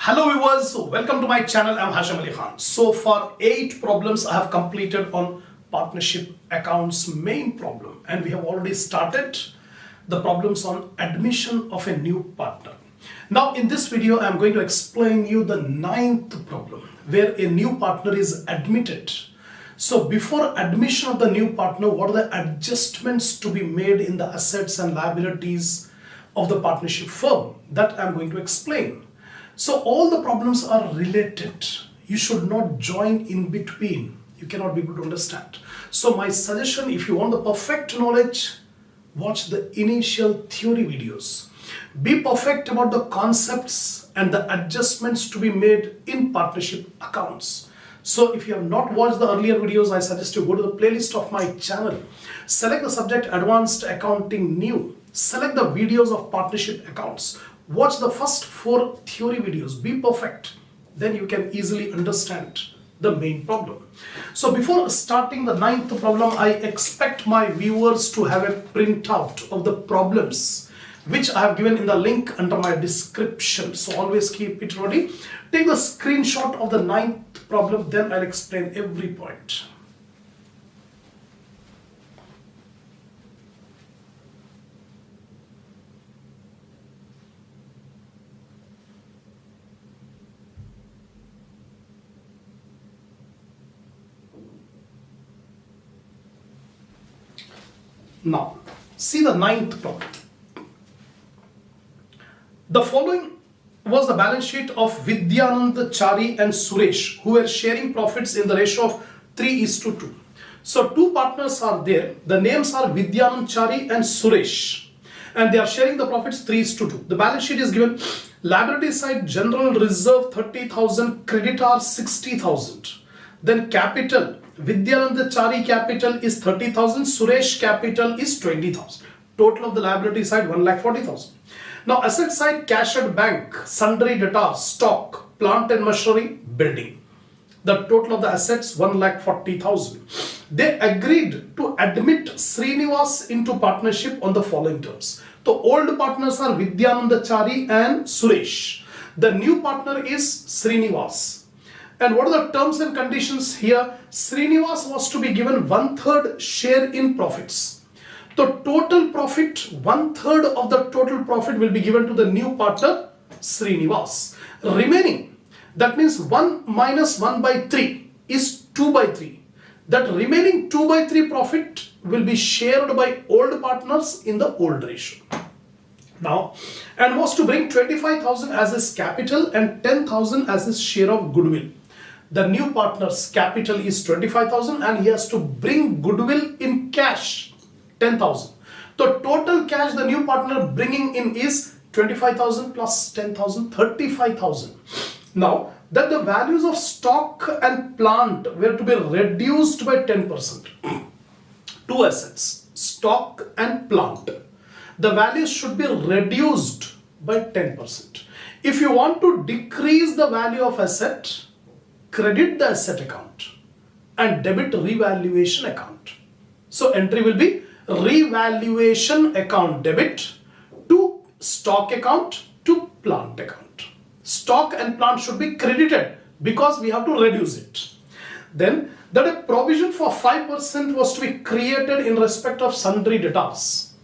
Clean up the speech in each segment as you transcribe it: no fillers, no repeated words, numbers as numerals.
Hello viewers, welcome to my channel. I'm Hashim. So far 8 problems I have completed on partnership accounts main problem, and we have already started the problems on admission of a new partner. Now in this video I'm going to explain you the 9th problem where a new partner is admitted. So before admission of the new partner, what are the adjustments to be made in the assets and liabilities of the partnership firm? That I'm going to explain. So all the problems are related. You should not join in between. You cannot be able to understand. So my suggestion, if you want the perfect knowledge, watch the initial theory videos. Be perfect about the concepts and the adjustments to be made in partnership accounts. So if you have not watched the earlier videos, I suggest you go to the playlist of my channel. Select the subject Advanced Accounting New. Select the videos of partnership accounts. Watch the first 4 theory videos. Be perfect. Then you can easily understand the main problem. So before starting the 9th problem, I expect my viewers to have a printout of the problems which I have given in the link under my description. So always keep it ready. Take the screenshot of the 9th problem, then I'll explain every point. Now, see the 9th problem. The following was the balance sheet of Vidyanand, Chari and Suresh, who were sharing profits in the ratio of 3:2. So two partners are there. The names are Vidyanand, Chari and Suresh, and they are sharing the profits 3:2. The balance sheet is given. Liability side, general reserve 30,000, creditor 60,000. Then capital, Vidyanand Chari capital is 30,000, Suresh capital is 20,000. Total of the liability side 1,40,000. Now asset side, cash at bank, sundry debtors, stock, plant and machinery, building. The total of the assets 1,40,000. They agreed to admit Srinivas into partnership on the following terms. The old partners are Vidyanand Chari and Suresh. The new partner is Srinivas. And what are the terms and conditions here? Srinivas was to be given 1/3 share in profits. The total profit, 1/3 of the total profit will be given to the new partner, Srinivas. Remaining, that means 1 minus 1/3 is 2/3. That remaining 2/3 profit will be shared by old partners in the old ratio. Now, and was to bring 25,000 as his capital and 10,000 as his share of goodwill. The new partner's capital is 25,000 and he has to bring goodwill in cash, 10,000. The total cash the new partner bringing in is 25,000 plus 10,000, 35,000. Now, that the values of stock and plant were to be reduced by 10%. Two assets, stock and plant. The values should be reduced by 10%. If you want to decrease the value of asset, credit the asset account and debit revaluation account. So entry will be revaluation account debit to stock account to plant account. Stock and plant should be credited because we have to reduce it. Then that a provision for 5% was to be created in respect of sundry debtors.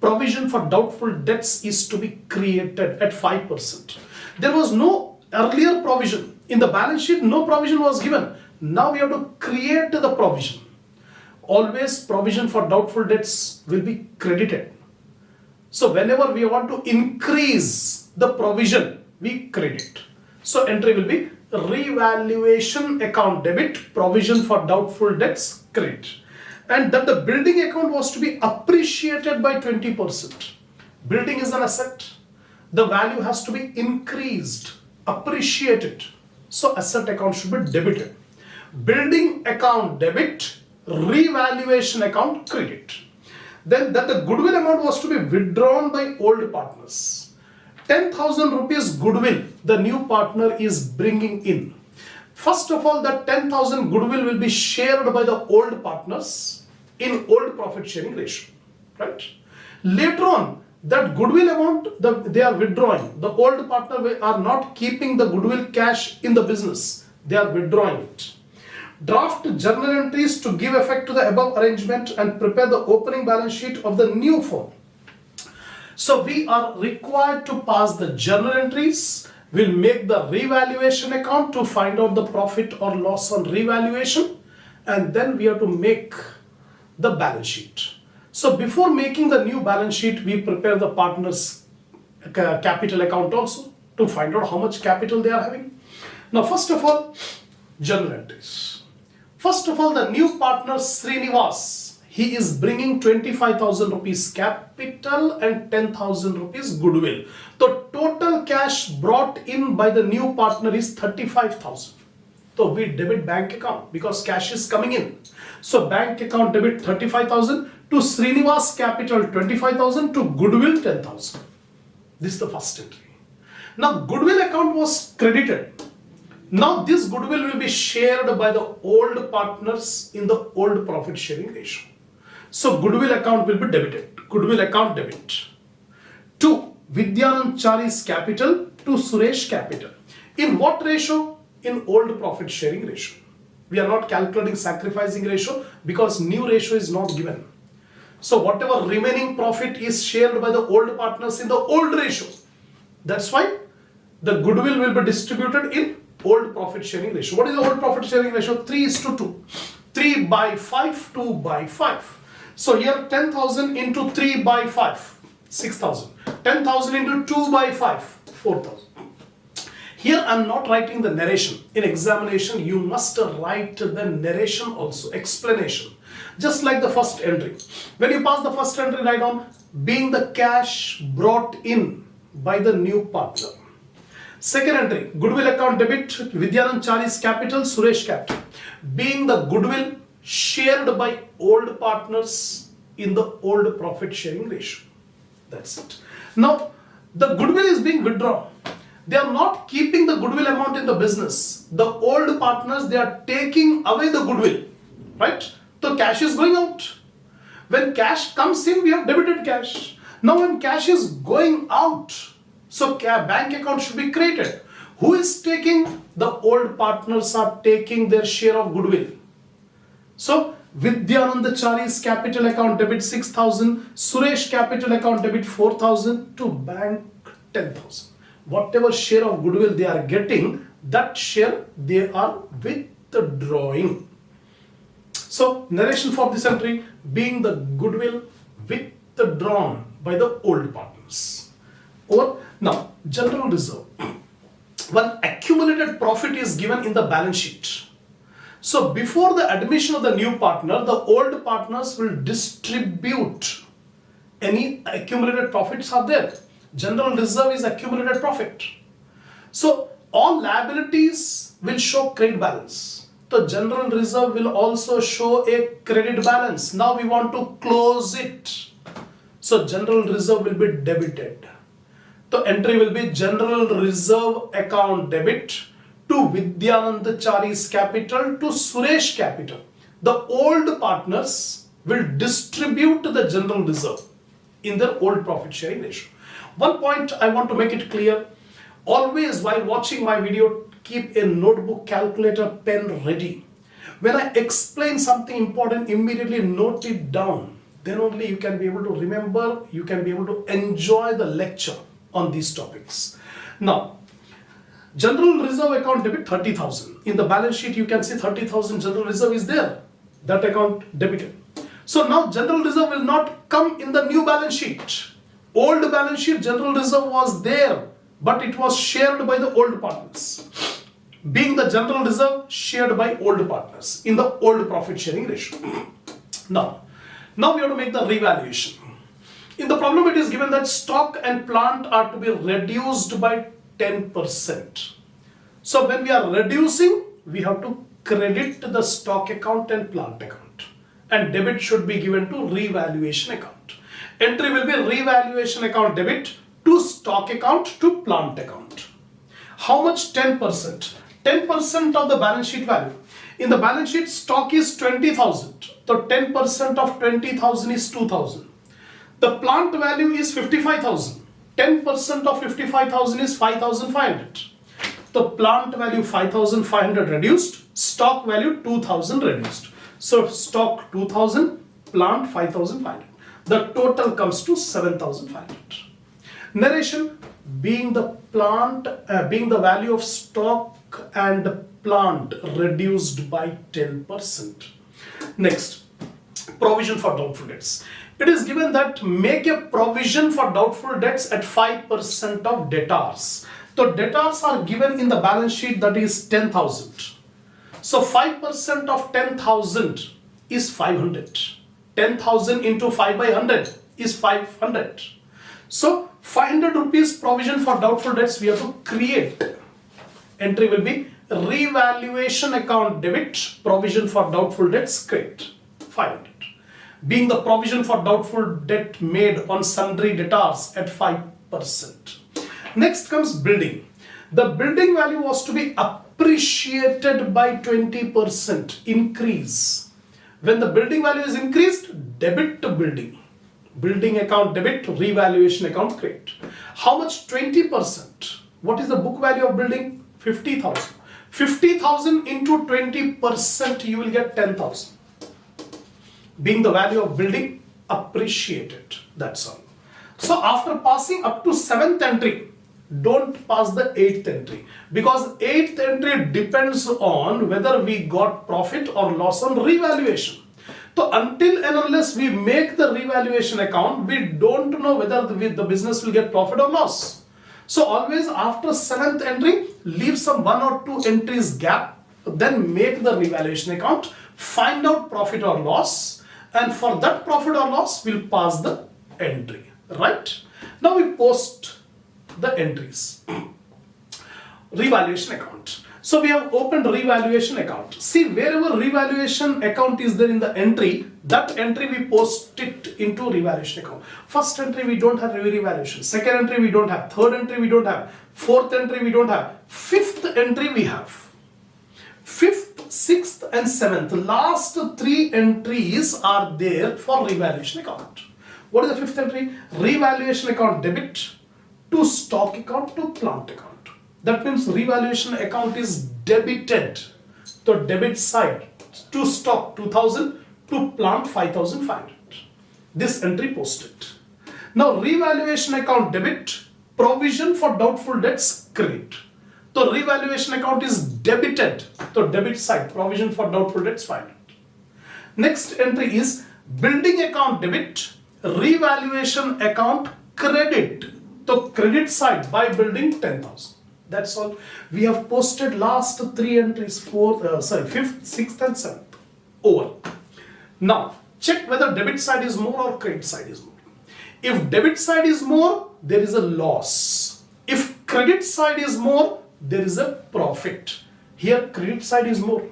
Provision for doubtful debts is to be created at 5%. There was no earlier provision. In the balance sheet, no provision was given. Now we have to create the provision. Always provision for doubtful debts will be credited. So whenever we want to increase the provision, we credit. So entry will be revaluation account debit, provision for doubtful debts, credit. And that the building account was to be appreciated by 20%. Building is an asset. The value has to be increased, appreciated. So asset account should be debited. Building account debit, revaluation account credit. Then that the goodwill amount was to be withdrawn by old partners. 10,000 rupees goodwill the new partner is bringing in. First of all, that 10,000 goodwill will be shared by the old partners in old profit sharing ratio. Right? Later on, that goodwill amount they are withdrawing. The old partner are not keeping the goodwill cash in the business. They are withdrawing it. Draft journal entries to give effect to the above arrangement and prepare the opening balance sheet of the new firm. So we are required to pass the journal entries. We'll make the revaluation account to find out the profit or loss on revaluation, and then we have to make the balance sheet. So before making the new balance sheet, we prepare the partners capital account also to find out how much capital they are having. Now first of all, journal entries. First of all, the new partner Srinivas, he is bringing 25,000 rupees capital and 10,000 rupees goodwill. The total cash brought in by the new partner is 35,000. So we debit bank account because cash is coming in. So bank account debit 35,000 to Srinivas capital 25,000 to goodwill 10,000. This is the first entry. Now goodwill account was credited. Now this goodwill will be shared by the old partners in the old profit sharing ratio. So goodwill account will be debited. Goodwill account debit to Vidyanand Chari's capital to Suresh capital. In what ratio? In old profit sharing ratio. We are not calculating sacrificing ratio because new ratio is not given. So whatever remaining profit is shared by the old partners in the old ratio. That's why the goodwill will be distributed in old profit sharing ratio. What is the old profit sharing ratio? 3:2. 3 by 5, 2 by 5. So here 10,000 into 3 by 5, 6,000. 10,000 into 2 by 5, 4,000. Here I am not writing the narration. In examination, you must write the narration also, explanation. Just like the first entry. When you pass the first entry, write down being the cash brought in by the new partner. Second entry, goodwill account debit, Vidyanand Chari's capital, Suresh capital. Being the goodwill shared by old partners in the old profit sharing ratio. That's it. Now, the goodwill is being withdrawn. They are not keeping the goodwill amount in the business. The old partners, they are taking away the goodwill. Right? So cash is going out. When cash comes in, we have debited cash. Now when cash is going out, so bank account should be created. Who is taking? The old partners are taking their share of goodwill. So Vidyanand Chari's capital account debit 6,000, Suresh capital account debit 4,000 to bank 10,000. Whatever share of goodwill they are getting, that share they are withdrawing. So narration for this entry, being the goodwill withdrawn by the old partners. Or now, general reserve. When accumulated profit is given in the balance sheet. So before the admission of the new partner, the old partners will distribute any accumulated profits are there. General reserve is accumulated profit. So all liabilities will show credit balance. The general reserve will also show a credit balance. Now we want to close it. So general reserve will be debited. The entry will be general reserve account debit to Vidyanand Chari's capital to Suresh capital. The old partners will distribute the general reserve in their old profit sharing ratio. One point I want to make it clear. Always while watching my video, keep a notebook, calculator, pen ready. When I explain something important, immediately note it down. Then only you can be able to remember, you can be able to enjoy the lecture on these topics. Now, general reserve account debit 30,000. In the balance sheet, you can see 30,000 general reserve is there. That account debited. So now general reserve will not come in the new balance sheet. Old balance sheet general reserve was there, but it was shared by the old partners. Being the general reserve shared by old partners in the old profit sharing ratio. Now we have to make the revaluation. In the problem it is given that stock and plant are to be reduced by 10%. So when we are reducing, we have to credit the stock account and plant account. And debit should be given to revaluation account. Entry will be revaluation account debit to stock account to plant account. How much? 10%. 10% of the balance sheet value. In the balance sheet, stock is 20,000. So 10% of 20,000 is 2,000. The plant value is 55,000. 10% of 55,000 is 5,500. The plant value 5,500 reduced, stock value 2,000 reduced. So stock 2,000, plant 5,500. The total comes to 7,500. Narration: being the value of stock and plant reduced by 10%. Next, provision for doubtful debts. It is given that make a provision for doubtful debts at 5% of debtors. So debtors are given in the balance sheet, that is 10,000. So 5% of 10,000 is 500. 10,000 into 5 by 100 is 500. So 500 rupees provision for doubtful debts we have to create. Entry will be revaluation account debit, provision for doubtful debts create 500. Being the provision for doubtful debt made on sundry debtors at 5%. Next comes building. The building value was to be appreciated by 20% increase. When the building value is increased, debit to building. Building account debit, revaluation account create. How much? 20%. What is the book value of building? 50,000. 50,000 into 20%, you will get 10,000. Being the value of building appreciated. That's all. So after passing up to 7th entry, don't pass the 8th entry, because 8th entry depends on whether we got profit or loss on revaluation. So until and unless we make the revaluation account, we don't know whether the business will get profit or loss. So always after 7th entry, leave some 1 or 2 entries gap, then make the revaluation account, find out profit or loss, and for that profit or loss, we'll pass the entry, right? Now we post the entries. Revaluation account. So we have opened revaluation account. See, wherever revaluation account is there in the entry, that entry we post it into revaluation account. First entry we don't have revaluation. Second entry we don't have. Third entry we don't have. Fourth entry we don't have. Fifth entry we have. 5th, 6th and 7th, last 3 entries are there for revaluation account. What is the 5th entry? Revaluation account debit to stock account to plant account. That means revaluation account is debited. The debit side to stock 2,000, to plant 5,500. This entry posted. Now revaluation account debit, provision for doubtful debts credit. So revaluation account is debited. So debit side, provision for doubtful debts 500. Next entry is building account debit, revaluation account credit. So credit side by building 10,000. That's all. We have posted last 3 entries, 5th, 6th and 7th. Over. Now check whether debit side is more or credit side is more. If debit side is more, there is a loss. If credit side is more, there is a profit. Here credit side is more.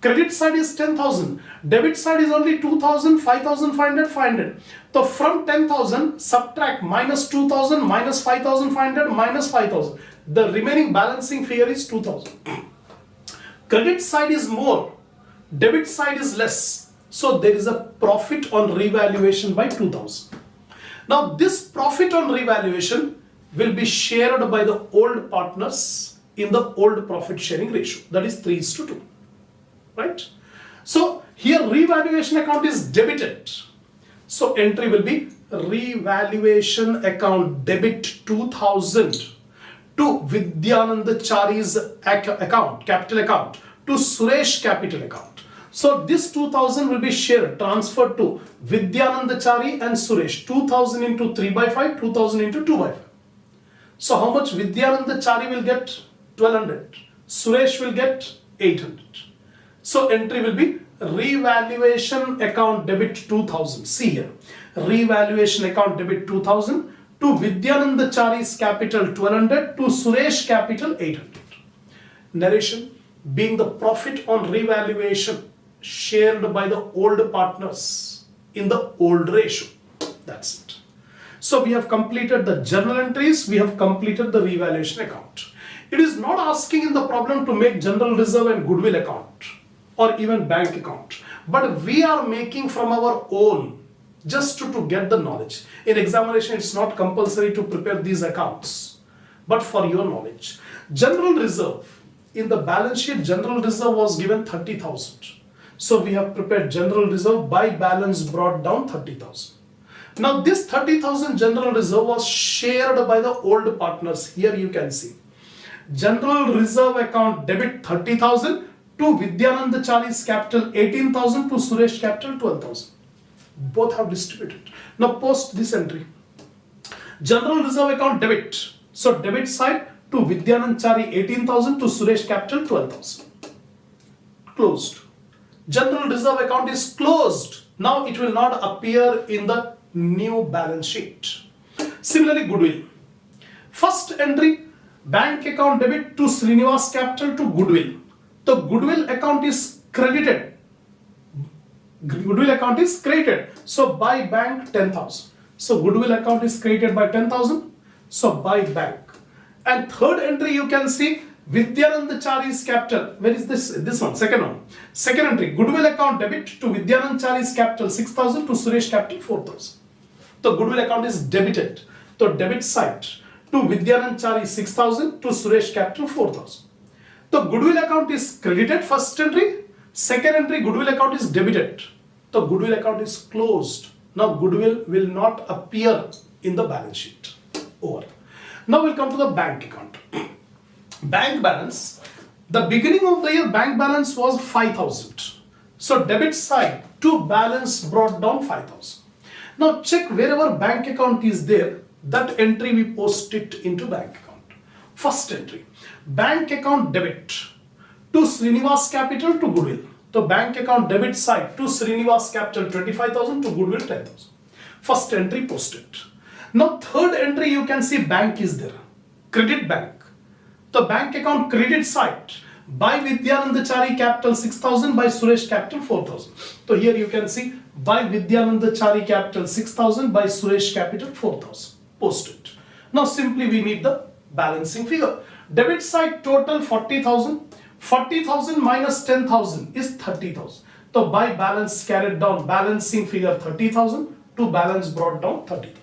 Credit side is 10,000. Debit side is only 2,000, 5,500, 500. So from 10,000 subtract minus 2,000, minus 5,500, minus 5,000. The remaining balancing figure is 2,000. Credit side is more. Debit side is less. So there is a profit on revaluation by 2,000. Now this profit on revaluation will be shared by the old partners in the old profit sharing ratio, that is 3:2, right? So here revaluation account is debited, so entry will be revaluation account debit 2,000 to Vidyanandachari's account, capital account, to Suresh capital account. So this 2,000 will be shared, transferred to Vidyanandachari and Suresh. 2,000 into 3 by 5, 2,000 into 2 by 5. So how much Vidyanandachari will get? 1,200. Suresh will get 800. So entry will be revaluation account debit 2,000. See here, revaluation account debit 2,000 to Vidyanandachari's capital 1,200 to Suresh capital 800. Narration: being the profit on revaluation shared by the old partners in the old ratio. That's it. So we have completed the journal entries, we have completed the revaluation account. It is not asking in the problem to make general reserve and goodwill account or even bank account, but we are making from our own just to get the knowledge. In examination, it's not compulsory to prepare these accounts, but for your knowledge. General reserve, in the balance sheet, general reserve was given 30,000. So we have prepared general reserve, by balance brought down 30,000. Now this 30,000 general reserve was shared by the old partners. Here you can see. General reserve account debit 30,000 to Vidyanand Chari's capital 18,000 to Suresh capital 12,000. Both have distributed. Now post this entry. General reserve account debit. So debit side to Vidyanand Chari 18,000 to Suresh capital 12,000. Closed. General reserve account is closed. Now it will not appear in the new balance sheet. Similarly, goodwill. First entry, bank account debit to Srinivas capital to goodwill. The goodwill account is credited. Goodwill account is created. So by bank 10,000. So goodwill account is created by 10,000. So by bank. And third entry you can see Vidyanand Chari's capital. Where is this? This one, second one. Second entry, goodwill account debit to Vidyanand Chari's capital 6,000 to Suresh capital 4,000. The goodwill account is debited. So debit side to Vidyanand Chari 6,000 to Suresh capital 4,000. The goodwill account is credited, first entry. Second entry, goodwill account is debited. The goodwill account is closed. Now goodwill will not appear in the balance sheet. Over. Now we'll come to the bank account. Bank balance. The beginning of the year bank balance was 5,000. So debit side to balance brought down 5,000. Now check wherever bank account is there, that entry we post it into bank account. First entry, bank account debit to Srinivas capital to goodwill. The bank account debit side to Srinivas capital 25,000 to goodwill 10,000. First entry posted. Now third entry you can see bank is there. Credit bank. The bank account credit side by Vidyanand Chari capital 6,000 by Suresh capital 4,000. So here you can see by Vidyanand Chari capital 6,000 by Suresh capital 4,000. Posted. Now simply we need the balancing figure. Debit side total 40,000. 40,000 minus 10,000 is 30,000. So by balance carried down, balancing figure 30,000 to balance brought down 30,000.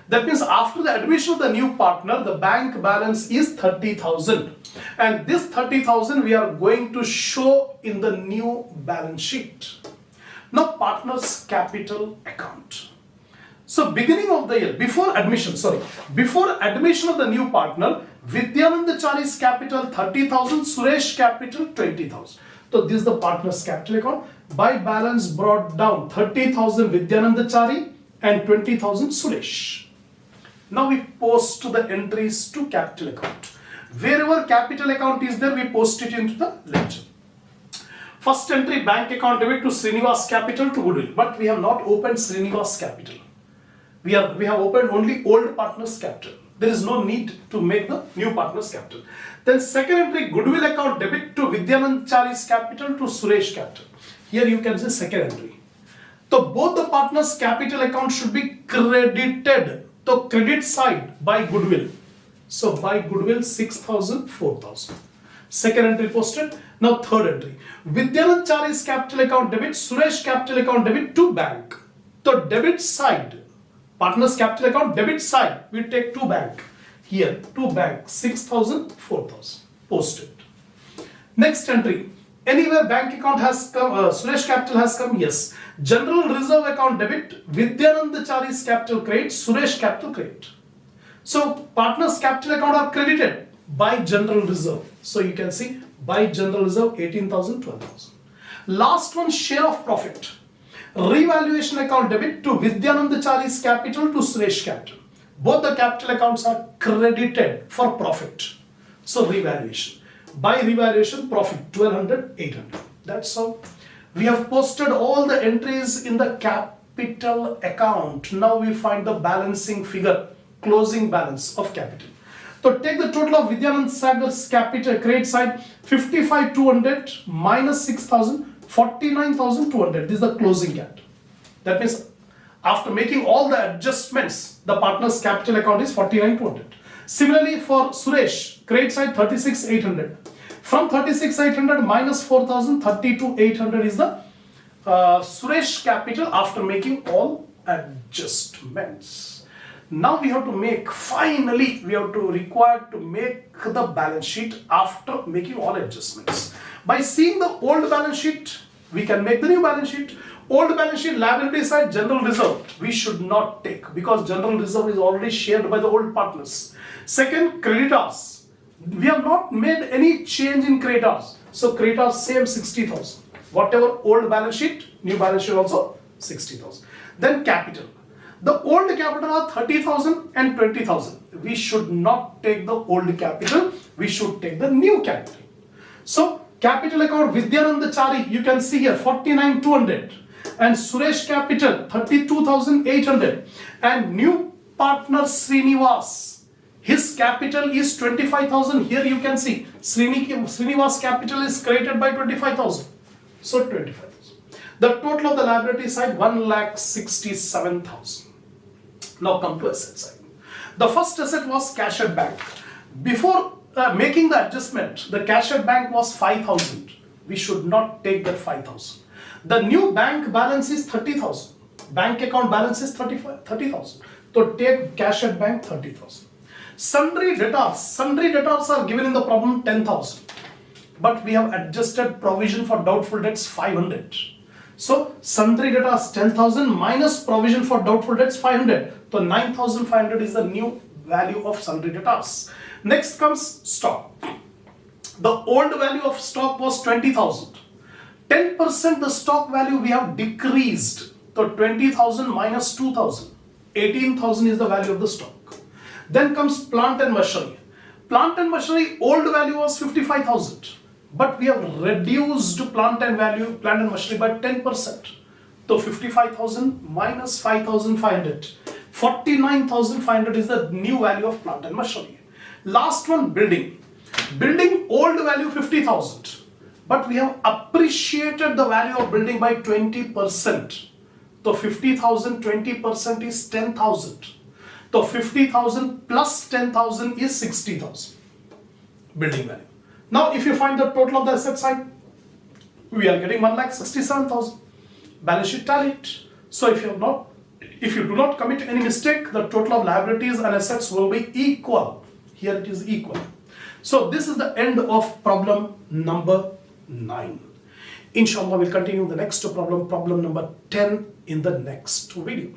That means after the admission of the new partner, the bank balance is 30,000. And this 30,000 we are going to show in the new balance sheet. Now partner's capital account. So beginning of the year, before admission of the new partner, Vidyanand Chari's capital 30,000, Suresh capital 20,000. So this is the partner's capital account. By balance brought down 30,000 Vidyanand Chari and 20,000 Suresh. Now we post the entries to capital account. Wherever capital account is there, we post it into the ledger. First entry, bank account debit to Srinivas capital to goodwill. But we have not opened Srinivas capital. We have opened only old partner's capital. There is no need to make the new partner's capital. Then second entry, goodwill account debit to Vidyanand Chari's capital to Suresh capital. Here you can see second entry. So both the partners' capital account should be credited. So credit side by goodwill. So by goodwill 6,000, 4,000. Second entry posted. Now third entry. Vidyanand Chari's capital account debit, Suresh capital account debit to bank. So debit side, partner's capital account debit side, we take to bank. Here to bank 6,000, 4,000. Posted. Next entry. Anywhere bank account has come, Suresh capital has come, yes. General reserve account debit, Vidyanand Chari's capital credit, Suresh capital credit. So partners capital account are credited by general reserve. So you can see by general reserve 18,000, 12,000. Last one, share of profit. Revaluation account debit to Vidyanand Chari's capital to Suresh capital. Both the capital accounts are credited for profit. So revaluation. By revaluation profit 1200, 800. That's all. We have posted all the entries in the capital account. Now we find the balancing figure, closing balance of capital. So take the total of Vidyanand Sagar's capital credit side 55,200 minus 6,000, 49,200. This is the closing capital. That means after making all the adjustments, the partner's capital account is 49,200. Similarly for Suresh, credit side 36,800. From 36,800 minus 4,000, 32,800 is the Suresh capital after making all adjustments. Now we have to make, finally, we have to require to make the balance sheet after making all adjustments. By seeing the old balance sheet, we can make the new balance sheet. Old balance sheet, liability side, general reserve, we should not take because general reserve is already shared by the old partners. Second, creditors. We have not made any change in creditors. So creditors same 60,000. Whatever old balance sheet, new balance sheet also 60,000. Then capital. The old capital are 30,000 and 20,000. We should not take the old capital. We should take the new capital. So capital account Vidyanand Chari, you can see here 49,200. And Suresh capital 32,800. And new partner Srinivas, his capital is 25,000. Here you can see Srinivas capital is created by 25,000. So 25,000. The total of the liability side 1,67,000. Now come to asset side. The first asset was cash at bank. Before making the adjustment, the cash at bank was 5,000. We should not take that 5,000. The new bank balance is 30,000. Bank account balance is 30,000. So take cash at bank 30,000. Sundry debtors are given in the problem 10,000. But we have adjusted provision for doubtful debts 500. So sundry debtors 10,000 minus provision for doubtful debts 500. So 9,500 is the new value of sundry debtors. Next comes stock. The old value of stock was 20,000. 10% the stock value we have decreased. So 20,000 minus 2,000. 18,000 is the value of the stock. Then comes plant and machinery. Plant and machinery old value was 55,000. But we have reduced plant and machinery by 10%. So 55,000 minus 5,500. 49,500 is the new value of plant and machinery. Last one, building. Building old value 50,000. But we have appreciated the value of building by 20%. So 50,000, 20% is 10,000. So 50,000 plus 10,000 is 60,000. Building value. Now if you find the total of the asset side, we are getting 1,67,000. Balance sheet tallied. So if you do not commit any mistake, the total of liabilities and assets will be equal. Here it is equal. So this is the end of problem number 9. Inshallah, we'll continue the next problem number 10 in the next video.